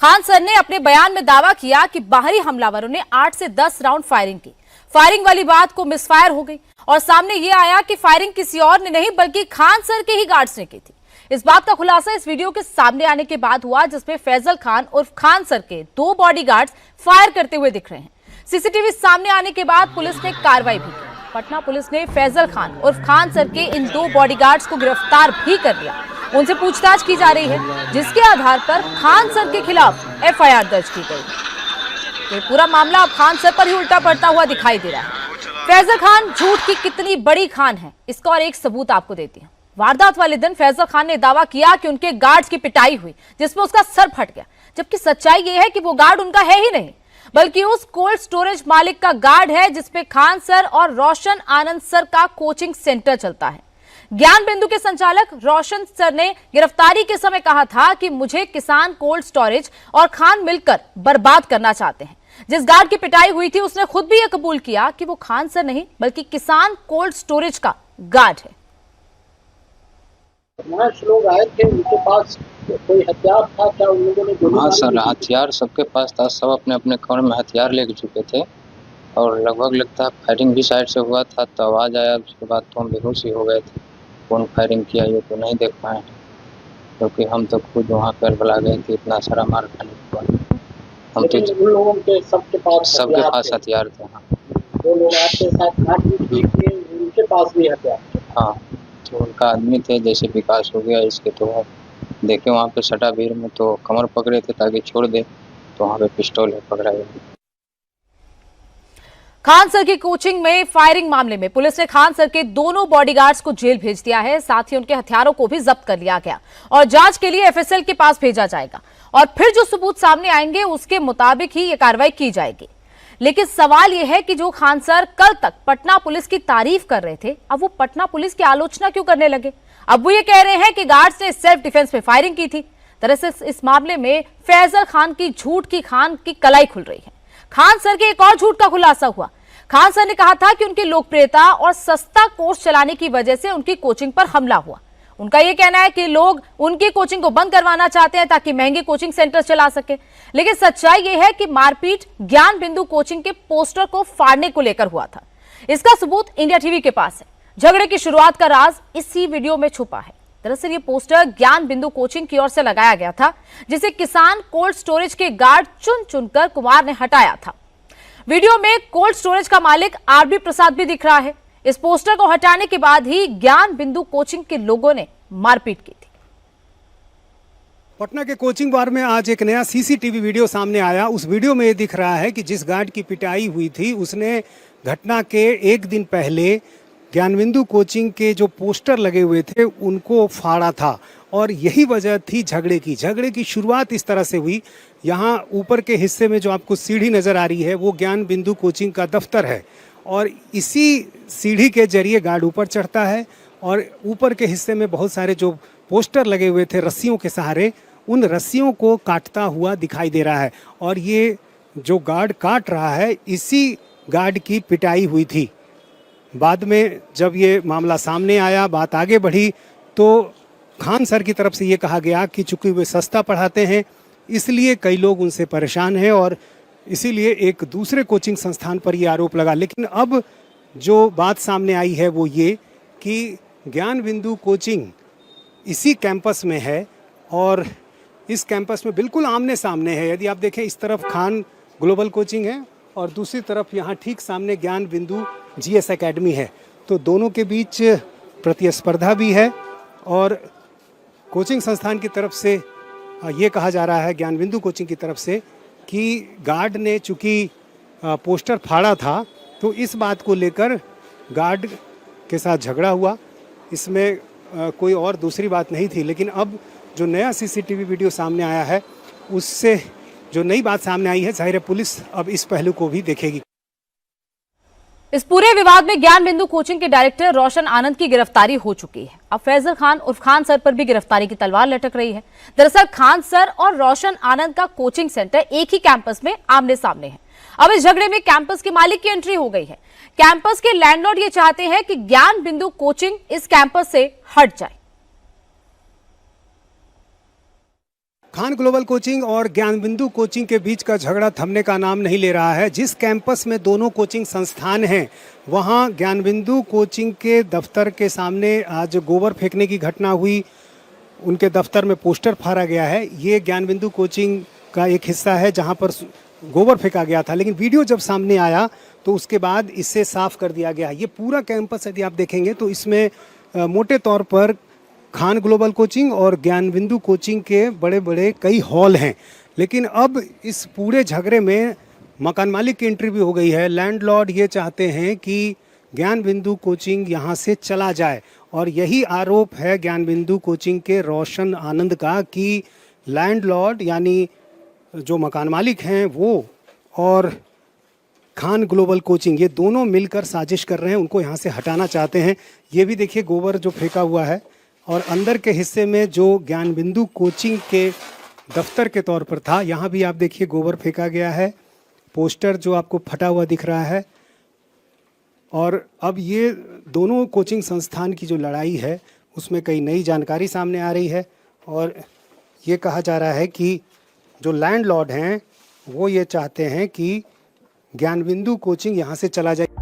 Khan sir ने अपने बयान में दावा किया कि बाहरी हमलावरों ने 8 से 10 राउंड फायरिंग की। फायरिंग वाली बात को मिसफायर हो गई और सामने ये आया कि फायरिंग किसी और ने नहीं बल्कि खान सर के ही गार्ड्स ने की थी। इस बात का खुलासा इस वीडियो के सामने आने के बाद हुआ, जिसमें फैजल खान उर्फ खान सर के 2 बॉडीगार्ड्स फायर करते हुए दिख रहे हैं। सीसीटीवी सामने आने के बाद पुलिस ने कार्रवाई भी की। पटना पुलिस ने फैजल खान उर्फ खान सर के इन 2 बॉडीगार्ड्स को गिरफ्तार भी कर लिया। उनसे पूछताछ की जा रही है, जिसके आधार पर खान सर के खिलाफ एफआईआर दर्ज की गई। तो पूरा मामला अब खान सर पर ही उल्टा पड़ता हुआ दिखाई दे रहा है। फैजल खान झूठ की कितनी बड़ी खान है, इसका और एक सबूत आपको देती हूं। वारदात वाले दिन फैजल खान ने दावा किया कि उनके गार्ड्स की पिटाई हुई, जिसमें उसका सर फट गया, जबकि सच्चाई यह है कि वो गार्ड उनका है ही नहीं, बल्कि उस कोल्ड स्टोरेज मालिक का गार्ड है जिसपे खान सर और रोशन आनंद सर का कोचिंग सेंटर चलता है। ज्ञान बिंदु के संचालक रोशन सर ने गिरफ्तारी के समय कहा था कि मुझे किसान कोल्ड स्टोरेज और खान मिलकर बर्बाद करना चाहते हैं। जिस गार्ड की पिटाई हुई थी उसने खुद भी यह कबूल किया कि वो खान सर नहीं बल्कि किसान कोल्ड स्टोरेज का गार्ड है। 5 लोग आए थे, उनके पास कोई हथियार था क्या? उन लोगों ने हाँ सर, हथियार सबके पास था। सब अपने अपने कमर में हथियार लेके चुके थे और लगभग लगता है फायरिंग भी साइड से हुआ था, तो आवाज़ आया। उसके बाद तो हम बेहोश ही हो गए थे। कौन फायरिंग किया ये तो नहीं देख पाए, क्योंकि हम तो खुद वहाँ पर बुला गए थे। इतना सारा मार खाने के बाद हम तो उन लोगों के सबके पास हथियार थे। हाँ, 2 लोग आपके साथ मारपीट की थी, उनके पास भी हथियार थे। हाँ, तो उनका आदमी थे, जैसे विकास हो गया इसके, तो देखे वहाँ पे सटा भीड़ में तो कमर पकड़े थे ताकि छोड़ दे, तो वहाँ पे पिस्टल है पकड़ा गया। खान सर की कोचिंग में फायरिंग मामले में पुलिस ने खान सर के दोनों बॉडीगार्ड्स को जेल भेज दिया है। साथ ही उनके हथियारों को भी जब्त कर लिया गया और जांच के लिए एफएसएल के पास भेजा जाएगा और फिर जो सबूत सामने आएंगे उसके मुताबिक ही ये कार्रवाई की जाएगी। लेकिन सवाल यह है कि जो खान सर कल तक पटना पुलिस की तारीफ कर रहे थे, अब वो पटना पुलिस की आलोचना क्यों करने लगे? अब वो ये कह रहे हैं कि गार्ड्स ने सेल्फ डिफेंस में फायरिंग की थी। दरअसल इस मामले में फैजल खान की झूठ की खान की कलाई खुल रही है। खान सर के एक और झूठ का खुलासा हुआ। खान सर ने कहा था कि उनकी लोकप्रियता और सस्ता कोर्स चलाने की वजह से उनकी कोचिंग पर हमला हुआ। उनका यह कहना है कि लोग उनकी कोचिंग को बंद करवाना चाहते हैं ताकि महंगे कोचिंग सेंटर चला सके। लेकिन सच्चाई यह है कि मारपीट ज्ञान बिंदु कोचिंग के पोस्टर को फाड़ने को लेकर हुआ था। इसका सबूत इंडिया टीवी के पास है। झगड़े की शुरुआत का राज इसी वीडियो में छुपा है। दरअसल ये पोस्टर ज्ञान बिंदु कोचिंग की ओर से लगाया गया था, जिसे किसान कोल्ड स्टोरेज के गार्ड चुन चुनकर कुमार ने हटाया था। वीडियो में कोल्ड स्टोरेज का मालिक आरबी प्रसाद भी दिख रहा है। इस पोस्टर को हटाने के बाद ही ज्ञान बिंदु कोचिंग के लोगों ने मारपीट की थी। पटना के कोचिंग बार में आज एक नया सीसीटीवी वीडियो सामने आया। उस वीडियो में ये दिख रहा है कि जिस गार्ड की पिटाई हुई थी उसने घटना के 1 दिन पहले ज्ञानबिंदु कोचिंग के जो पोस्टर लगे हुए थे उनको फाड़ा था और यही वजह थी झगड़े की। झगड़े की शुरुआत इस तरह से हुई। यहाँ ऊपर के हिस्से में जो आपको सीढ़ी नज़र आ रही है वो ज्ञानबिंदु कोचिंग का दफ्तर है और इसी सीढ़ी के जरिए गार्ड ऊपर चढ़ता है और ऊपर के हिस्से में बहुत सारे जो पोस्टर लगे हुए थे रस्सियों के सहारे, उन रस्सियों को काटता हुआ दिखाई दे रहा है और ये जो गार्ड काट रहा है इसी गार्ड की पिटाई हुई थी। बाद में जब ये मामला सामने आया, बात आगे बढ़ी, तो खान सर की तरफ से ये कहा गया कि चूंकि वे सस्ता पढ़ाते हैं इसलिए कई लोग उनसे परेशान हैं और इसीलिए एक दूसरे कोचिंग संस्थान पर ये आरोप लगा। लेकिन अब जो बात सामने आई है वो ये कि ज्ञान बिंदु कोचिंग इसी कैंपस में है और इस कैंपस में बिल्कुल आमने सामने है। यदि आप देखें, इस तरफ खान ग्लोबल कोचिंग है और दूसरी तरफ यहाँ ठीक सामने ज्ञान बिंदु जीएस एकेडमी है, तो दोनों के बीच प्रतिस्पर्धा भी है और कोचिंग संस्थान की तरफ से ये कहा जा रहा है, ज्ञान बिंदु कोचिंग की तरफ से, कि गार्ड ने चूँकि पोस्टर फाड़ा था तो इस बात को लेकर गार्ड के साथ झगड़ा हुआ। इसमें कोई और दूसरी बात नहीं थी। लेकिन अब जो नया सीसीटीवी वीडियो सामने आया है उससे जो नई बात सामने आई है, जाहिर है पुलिस अब इस पहलू को भी देखेगी। इस पूरे विवाद में ज्ञान बिंदु कोचिंग के डायरेक्टर रोशन आनंद की गिरफ्तारी हो चुकी है। अब फैजल खान उर्फ खान सर पर भी गिरफ्तारी की तलवार लटक रही है। दरअसल खान सर और रोशन आनंद का कोचिंग सेंटर एक ही कैंपस में आमने सामने है। अब इस झगड़े में कैंपस के मालिक की एंट्री हो गई है। कैंपस के लैंडलॉर्ड ये चाहते हैं कि ज्ञान बिंदु कोचिंग इस कैंपस से हट जाए। खान ग्लोबल कोचिंग और ज्ञानबिंदु कोचिंग के बीच का झगड़ा थमने का नाम नहीं ले रहा है। जिस कैंपस में दोनों कोचिंग संस्थान हैं, वहां ज्ञानबिंदु कोचिंग के दफ्तर के सामने आज गोबर फेंकने की घटना हुई। उनके दफ्तर में पोस्टर फाड़ा गया है। ये ज्ञानबिंदु कोचिंग का एक हिस्सा है जहां पर गोबर फेंका गया था, लेकिन वीडियो जब सामने आया तो उसके बाद इसे साफ कर दिया गया। ये पूरा कैंपस यदि आप देखेंगे तो इसमें मोटे तौर पर खान ग्लोबल कोचिंग और ज्ञानबिंदु कोचिंग के बड़े बड़े कई हॉल हैं, लेकिन अब इस पूरे झगड़े में मकान मालिक की एंट्री भी हो गई है। लैंडलॉर्ड ये चाहते हैं कि ज्ञानबिंदु कोचिंग यहाँ से चला जाए और यही आरोप है ज्ञानबिंदु कोचिंग के रोशन आनंद का कि लैंडलॉर्ड यानी जो मकान मालिक हैं वो और खान ग्लोबल कोचिंग ये दोनों मिलकर साजिश कर रहे हैं, उनको यहाँ से हटाना चाहते हैं। ये भी देखिए गोबर जो फेंका हुआ है और अंदर के हिस्से में जो ज्ञानबिंदु कोचिंग के दफ्तर के तौर पर था, यहाँ भी आप देखिए गोबर फेंका गया है। पोस्टर जो आपको फटा हुआ दिख रहा है। और अब ये दोनों कोचिंग संस्थान की जो लड़ाई है उसमें कई नई जानकारी सामने आ रही है और ये कहा जा रहा है कि जो लैंडलॉर्ड हैं वो ये चाहते हैं कि ज्ञानबिंदु कोचिंग यहाँ से चला जाए।